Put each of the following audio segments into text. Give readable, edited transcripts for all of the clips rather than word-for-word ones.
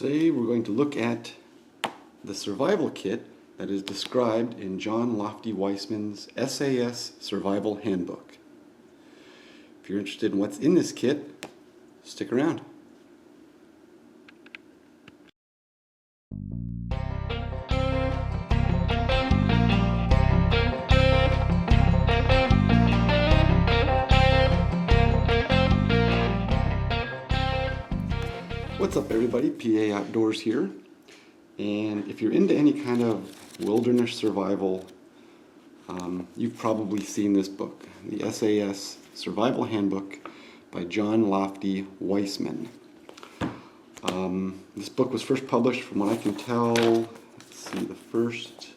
Today we're going to look at the survival kit that is described in John Lofty Weissman's SAS Survival Handbook. If you're interested in what's in this kit, stick around. What's up everybody, PA Outdoors here, and if you're into any kind of wilderness survival, you've probably seen this book, the SAS Survival Handbook by John Lofty Weissman. This book was first published, from what I can tell, let's see, the first,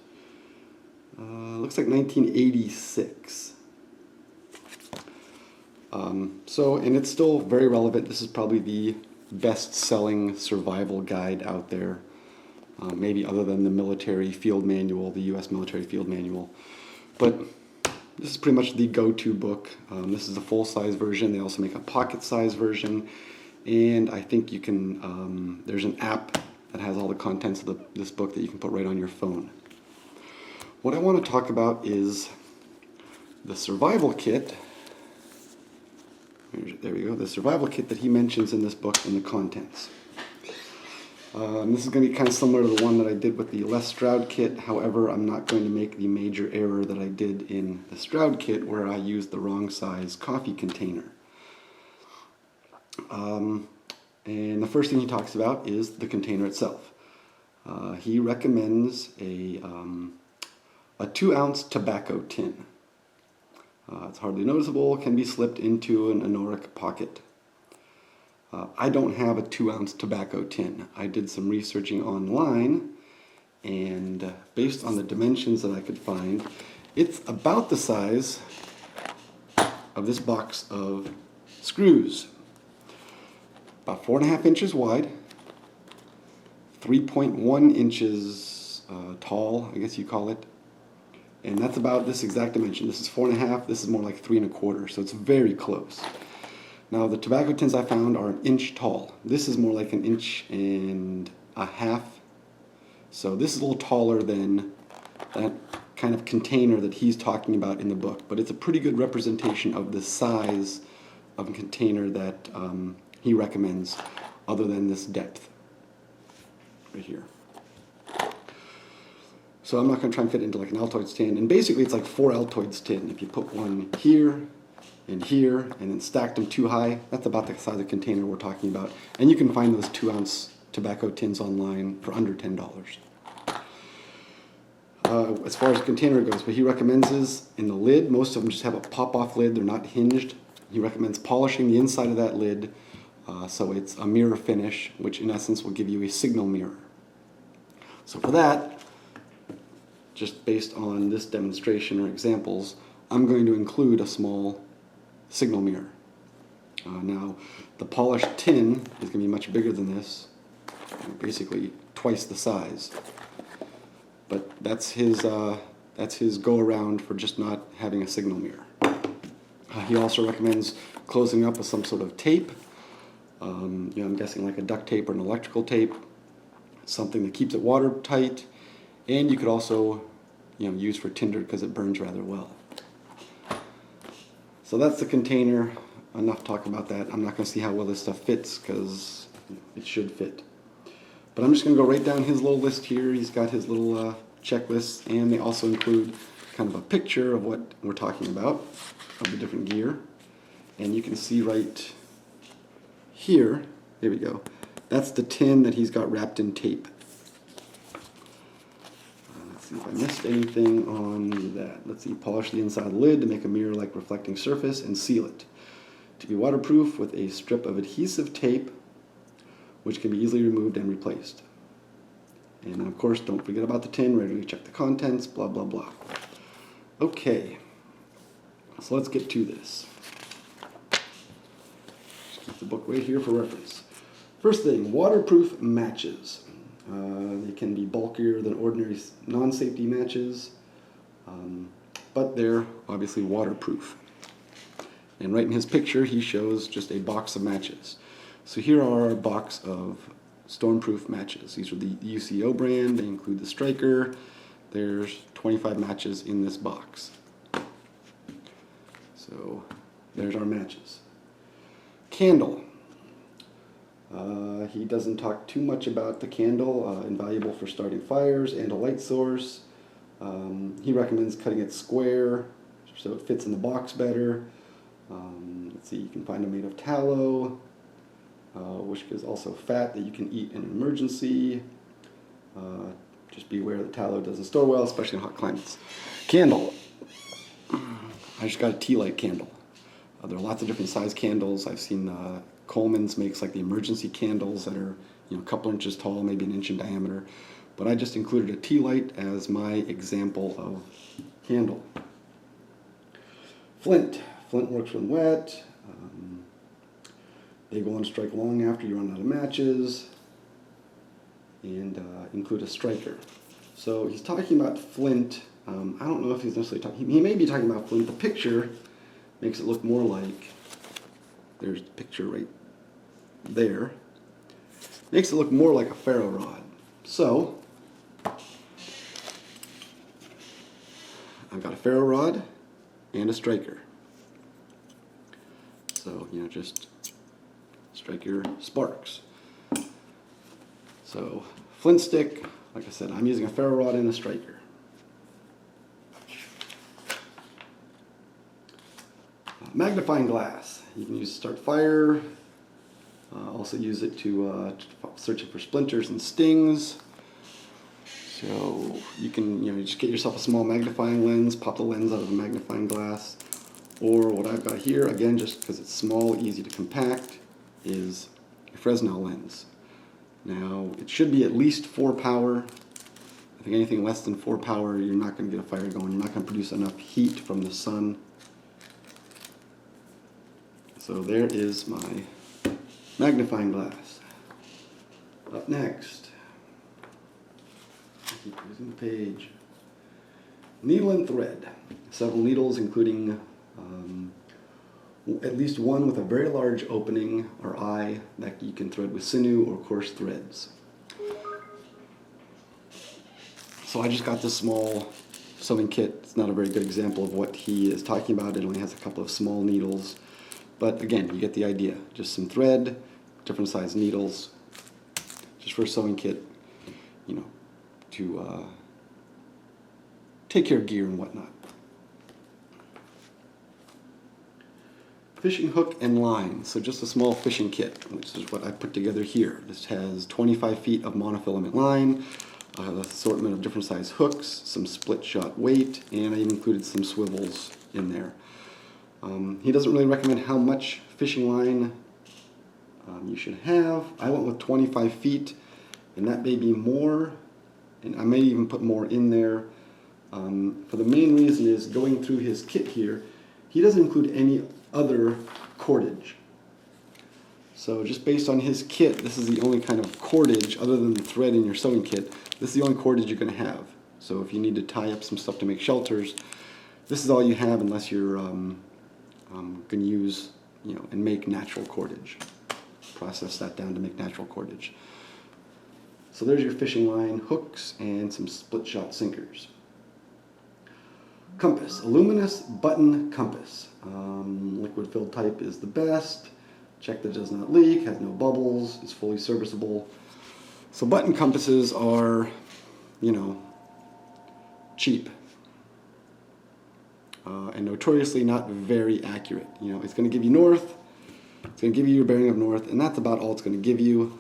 looks like 1986. And it's still very relevant. This is probably the best-selling survival guide out there, maybe other than the military field manual, the U.S. military field manual. But this is pretty much the go-to book. This is the full-size version. They also make a pocket-size version, and I think you can. There's an app that has all the contents of this book that you can put right on your phone. What I want to talk about is the survival kit. There we go, the survival kit that he mentions in this book and the contents. This is going to be kind of similar to the one that I did with the Les Stroud kit. However, I'm not going to make the major error that I did in the Stroud kit where I used the wrong size coffee container. And the first thing he talks about is the container itself. He recommends a 2-ounce tobacco tin. It's hardly noticeable, can be slipped into an anoric pocket. I don't have a 2-ounce tobacco tin. I did some researching online, and based on the dimensions that I could find, it's about the size of this box of screws. About 4.5 inches wide, 3.1 inches tall, I guess you call it. And that's about this exact dimension. This is 4.5, this is more like 3.25, so it's very close. Now the tobacco tins I found are 1 inch tall. This is more like 1.5 inches. So this is a little taller than that kind of container that he's talking about in the book, but it's a pretty good representation of the size of a container that he recommends, other than this depth right here. So I'm not going to try and fit into like an Altoids tin, and basically it's like 4 Altoids tin. If you put one here, and then stacked them too high, that's about the size of container we're talking about. And you can find those 2-ounce tobacco tins online for under $10. As far as the container goes, what he recommends is in the lid, most of them just have a pop-off lid, they're not hinged. He recommends polishing the inside of that lid so it's a mirror finish, which in essence will give you a signal mirror. So for that, just based on this demonstration or examples, I'm going to include a small signal mirror. Now, the polished tin is going to be much bigger than this, basically twice the size. But that's his go-around for just not having a signal mirror. He also recommends closing up with some sort of tape. I'm guessing like a duct tape or an electrical tape, something that keeps it watertight. And you could also, use for tinder because it burns rather well. So that's the container. Enough talk about that. I'm not going to see how well this stuff fits because it should fit. But I'm just going to go right down his little list here. He's got his little checklist, and they also include kind of a picture of what we're talking about, of the different gear. And you can see right here, there we go, that's the tin that he's got wrapped in tape. If I missed anything on that. Let's see, polish the inside of the lid to make a mirror-like reflecting surface and seal it. To be waterproof with a strip of adhesive tape which can be easily removed and replaced. And of course, don't forget about the tin, regularly check the contents, blah blah blah. Okay, so let's get to this. Just keep the book right here for reference. First thing, waterproof matches. They can be bulkier than ordinary non-safety matches, but they're obviously waterproof. And right in his picture, he shows just a box of matches. So here are a box of stormproof matches. These are the UCO brand. They include the striker. There's 25 matches in this box. So there's our matches. Candle. He doesn't talk too much about the candle. Invaluable for starting fires and a light source. He recommends cutting it square so it fits in the box better. Let's see, you can find them made of tallow, which is also fat that you can eat in an emergency. Just be aware the tallow doesn't store well, especially in hot climates. Candle. I just got a tea light candle. There are lots of different size candles. I've seen Coleman's makes like the emergency candles that are a couple inches tall, maybe an inch in diameter. But I just included a tea light as my example of candle. Flint. Flint works when wet. They go on strike long after you run out of matches. And include a striker. So he's talking about flint. I don't know if he's necessarily talking, he may be talking about flint. The picture makes it look more like, there's the picture right there, makes it look more like a ferro rod. So, I've got a ferro rod and a striker. So, just strike your sparks. So, flint stick, like I said, I'm using a ferro rod and a striker. Magnifying glass, you can use to start fire, also use it to search for splinters and stings. So you can just get yourself a small magnifying lens, pop the lens out of the magnifying glass, or what I've got here, again just because it's small, easy to compact, is a Fresnel lens. Now it should be at least 4 power. I think anything less than 4 power, you're not going to get a fire going. You're not going to produce enough heat from the sun. So there is my magnifying glass. Up next, I keep losing the page. Needle and thread. Several needles, including at least one with a very large opening or eye that you can thread with sinew or coarse threads. So I just got this small sewing kit. It's not a very good example of what he is talking about. It only has a couple of small needles. But again, you get the idea. Just some thread, different size needles, just for a sewing kit, to take care of gear and whatnot. Fishing hook and line. So just a small fishing kit, which is what I put together here. This has 25 feet of monofilament line, an assortment of different size hooks, some split shot weight, and I even included some swivels in there. He doesn't really recommend how much fishing line you should have. I went with 25 feet, and that may be more, and I may even put more in there. For the main reason is going through his kit here, he doesn't include any other cordage. So just based on his kit, this is the only kind of cordage other than the thread in your sewing kit. This is the only cordage you're going to have. So if you need to tie up some stuff to make shelters, this is all you have unless you're going to use, and make natural cordage. Process that down to make natural cordage. So there's your fishing line, hooks, and some split shot sinkers. Compass, a luminous button compass. Liquid filled type is the best. Check that it does not leak, has no bubbles, is fully serviceable. So button compasses are, cheap. And notoriously not very accurate. It's going to give you north, it's going to give you your bearing of north, and that's about all it's going to give you.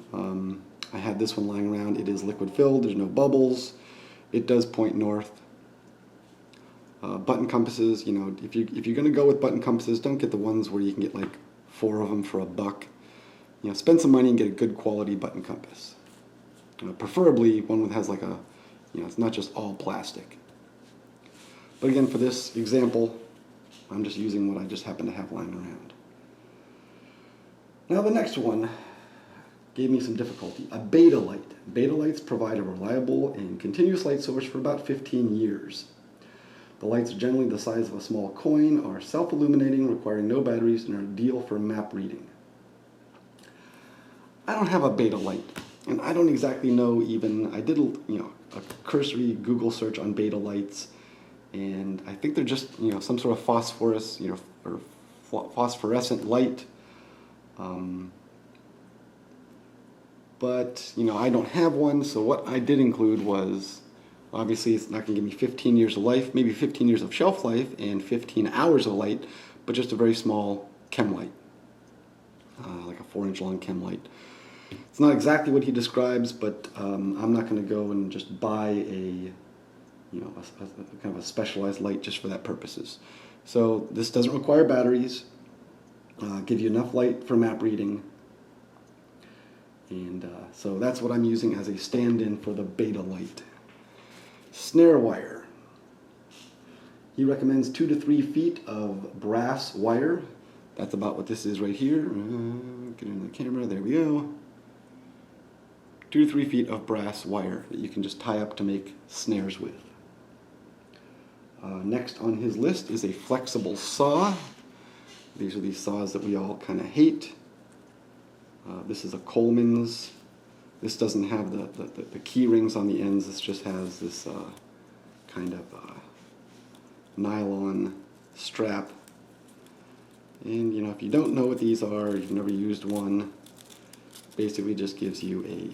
I had this one lying around. It is liquid filled, there's no bubbles, it does point north. Button compasses, if you're going to go with button compasses, don't get the ones where you can get like 4 of them for $1. Spend some money and get a good quality button compass. Preferably one that has like a, it's not just all plastic. But again, for this example, I'm just using what I just happen to have lying around. Now the next one gave me some difficulty. A beta light. Beta lights provide a reliable and continuous light source for about 15 years. The lights are generally the size of a small coin, are self-illuminating, requiring no batteries, and are ideal for map reading. I don't have a beta light. And I don't exactly know even, I did a cursory Google search on beta lights, and I think they're just some sort of phosphorus, or phosphorescent light. But I don't have one, so what I did include was, obviously it's not going to give me 15 years of life, maybe 15 years of shelf life and 15 hours of light, but just a very small chem light, like a 4-inch long chem light. It's not exactly what he describes, but I'm not going to go and just buy a kind of a specialized light just for that purposes. So this doesn't require batteries, give you enough light for map reading, and so that's what I'm using as a stand-in for the beta light. Snare wire. He recommends 2 to 3 feet of brass wire. That's about what this is right here. Get into the camera, there we go. 2 to 3 feet of brass wire that you can just tie up to make snares with. Next on his list is a flexible saw. These are these saws that we all kind of hate. This is a Coleman's. This doesn't have the key rings on the ends. This just has this kind of nylon strap. And if you don't know what these are, you've never used one, basically just gives you a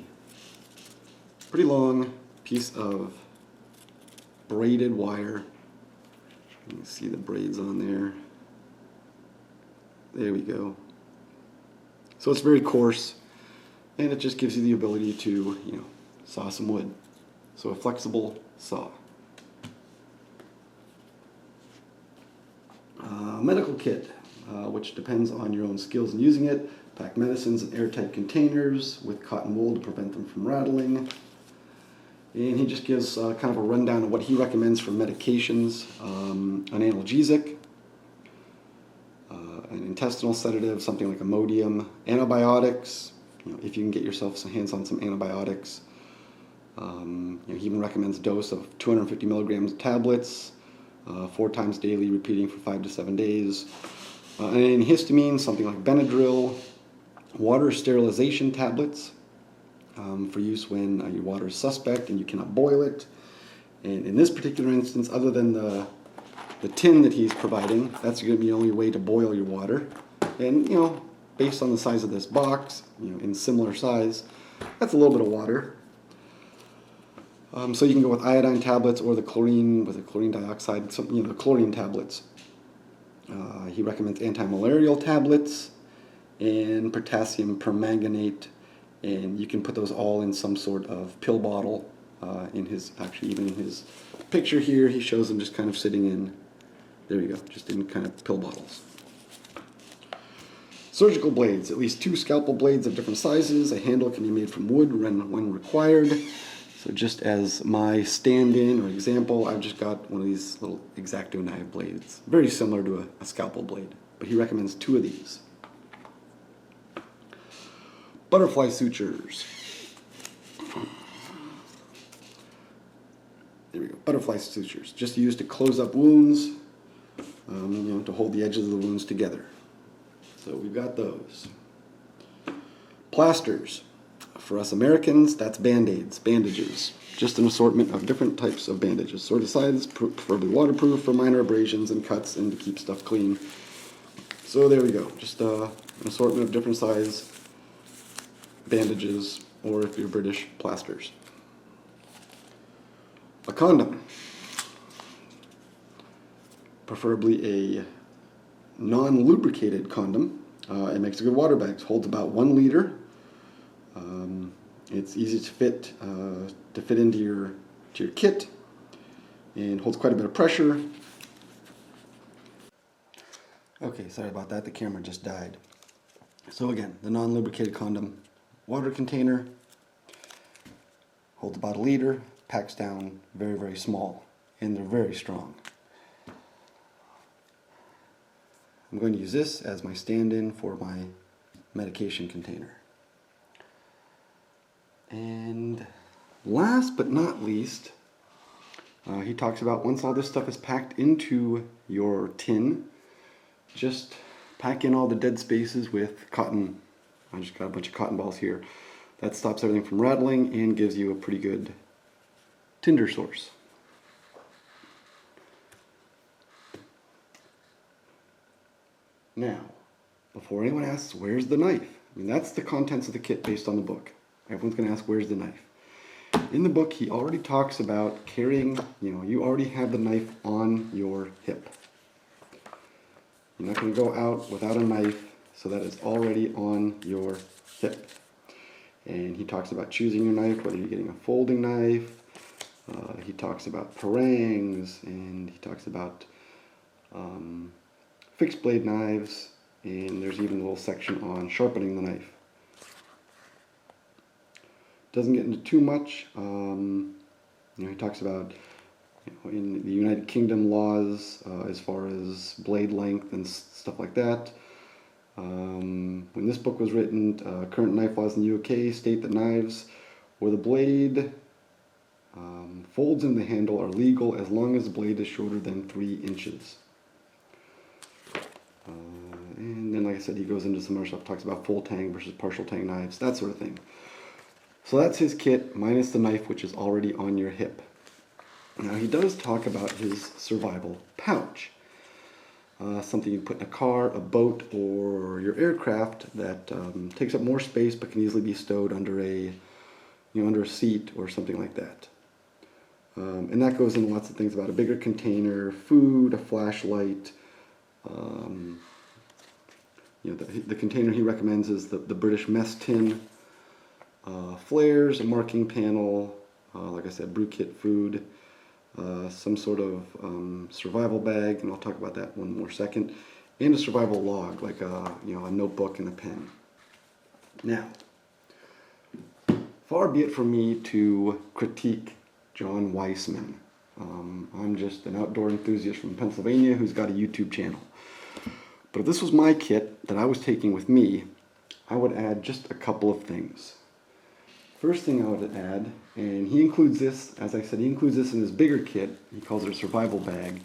pretty long piece of braided wire. You can see the braids on there. There we go. So it's very coarse, and it just gives you the ability to, saw some wood. So a flexible saw. Medical kit, which depends on your own skills in using it. Pack medicines in airtight containers with cotton wool to prevent them from rattling. And he just gives kind of a rundown of what he recommends for medications. An analgesic, an intestinal sedative, something like Imodium, antibiotics, if you can get yourself some hands on some antibiotics. He even recommends a dose of 250 milligrams of tablets, 4 times daily, repeating for 5 to 7 days. An antihistamine, something like Benadryl, water sterilization tablets, for use when your water is suspect and you cannot boil it. And in this particular instance, other than the tin that he's providing, that's going to be the only way to boil your water. And based on the size of this box, in similar size, that's a little bit of water. So you can go with iodine tablets or the chlorine with the chlorine dioxide, the chlorine tablets. He recommends anti-malarial tablets and potassium permanganate, and you can put those all in some sort of pill bottle. Even in his picture here, he shows them just kind of sitting in, there we go, just in kind of pill bottles. Surgical blades, at least 2 scalpel blades of different sizes. A handle can be made from wood when required. So just as my stand-in or example, I've just got one of these little X-Acto knife blades. Very similar to a scalpel blade, but he recommends 2 of these. Butterfly sutures. There we go, butterfly sutures. Just used to close up wounds, to hold the edges of the wounds together. So we've got those. Plasters. For us Americans, that's Band-Aids, bandages. Just an assortment of different types of bandages. Sort of size, preferably waterproof for minor abrasions and cuts and to keep stuff clean. So there we go. Just an assortment of different size bandages, or if you're British, plasters. A condom. Preferably a non-lubricated condom. It makes a good water bag. It holds about 1 liter. It's easy to fit into your kit, and holds quite a bit of pressure. Okay, sorry about that. The camera just died. So again, the non-lubricated condom, water container, holds about 1 liter, packs down very, very small, and they're very strong. I'm going to use this as my stand-in for my medication container. And last but not least, he talks about once all this stuff is packed into your tin, just pack in all the dead spaces with cotton. I just got a bunch of cotton balls here. That stops everything from rattling and gives you a pretty good tinder source. Now, before anyone asks, where's the knife? I mean, that's the contents of the kit based on the book. Everyone's going to ask, where's the knife? In the book, he already talks about carrying, you already have the knife on your hip. You're not going to go out without a knife, so that is already on your hip. And he talks about choosing your knife, whether you're getting a folding knife. He talks about parangs, and he talks about fixed blade knives, and there's even a little section on sharpening the knife. Doesn't get into too much. He talks about in the United Kingdom laws as far as blade length and stuff like that. When this book was written, current knife laws in the UK state that knives where the blade folds in the handle are legal as long as the blade is shorter than 3 inches. And then, like I said, he goes into some other stuff, talks about full tang versus partial tang knives, that sort of thing. So that's his kit, minus the knife, which is already on your hip. Now, he does talk about his survival pouch. Something you put in a car, a boat, or your aircraft that takes up more space but can easily be stowed under under a seat or something like that. And that goes into lots of things about a bigger container, food, a flashlight. The container he recommends is the British mess tin, flares, a marking panel, like I said, brew kit, food, some sort of survival bag, and I'll talk about that one more second, and a survival log, like a notebook and a pen. Now, far be it from me to critique John Weissman. I'm just an outdoor enthusiast from Pennsylvania who's got a YouTube channel. But if this was my kit that I was taking with me, I would add just a couple of things. First thing I would add, and he includes this, as I said, he includes this in his bigger kit. He calls it a survival bag.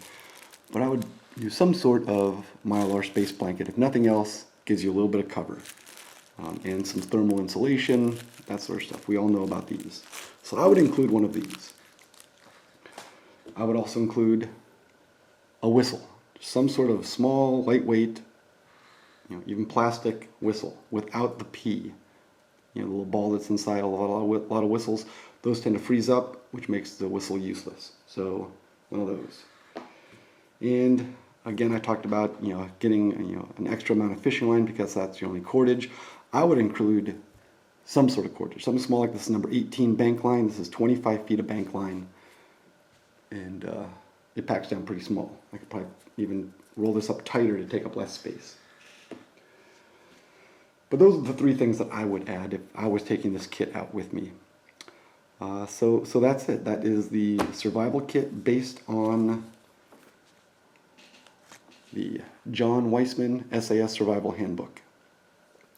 But I would use some sort of Mylar space blanket. If nothing else, gives you a little bit of cover. And some thermal insulation, that sort of stuff. We all know about these. So I would include one of these. I would also include a whistle. Some sort of small, lightweight, even plastic whistle without the P. The little ball that's inside a lot of whistles, those tend to freeze up, which makes the whistle useless. So one of those. And again, I talked about getting an extra amount of fishing line because that's your only cordage. I would include some sort of cordage, something small like this is number 18 bank line. This is 25 feet of bank line, and it packs down pretty small. I could probably even roll this up tighter to take up less space. But those are the 3 things that I would add if I was taking this kit out with me. So that's it. That is the survival kit based on the John Weissman SAS Survival Handbook.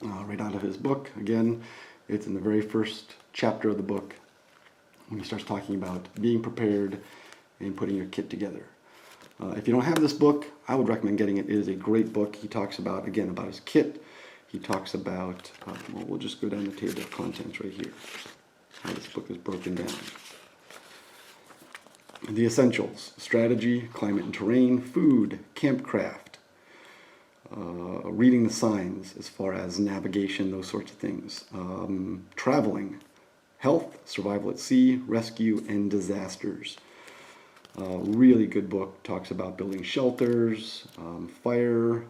Right out of his book. Again, it's in the very first chapter of the book when he starts talking about being prepared and putting your kit together. If you don't have this book, I would recommend getting it. It is a great book. He talks about, again, about his kit. He talks about, we'll just go down the table of contents right here, how this book is broken down. The essentials: strategy, climate and terrain, food, campcraft, reading the signs as far as navigation, those sorts of things, traveling, health, survival at sea, rescue, and disasters. Really good book. Talks about building shelters, fire,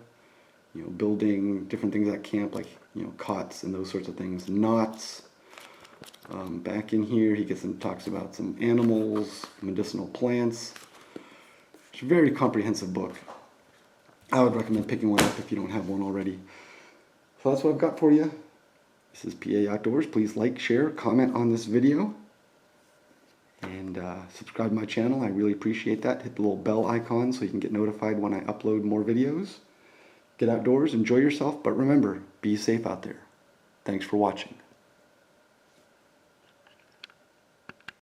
building different things at camp, like cots and those sorts of things, knots. Back in here, he talks about some animals, medicinal plants. It's a very comprehensive book. I would recommend picking one up if you don't have one already. So that's what I've got for you. This is PA Outdoors. Please like, share, comment on this video, and subscribe to my channel. I really appreciate that. Hit the little bell icon so you can get notified when I upload more videos. Get outdoors, enjoy yourself, but remember, be safe out there. Thanks for watching.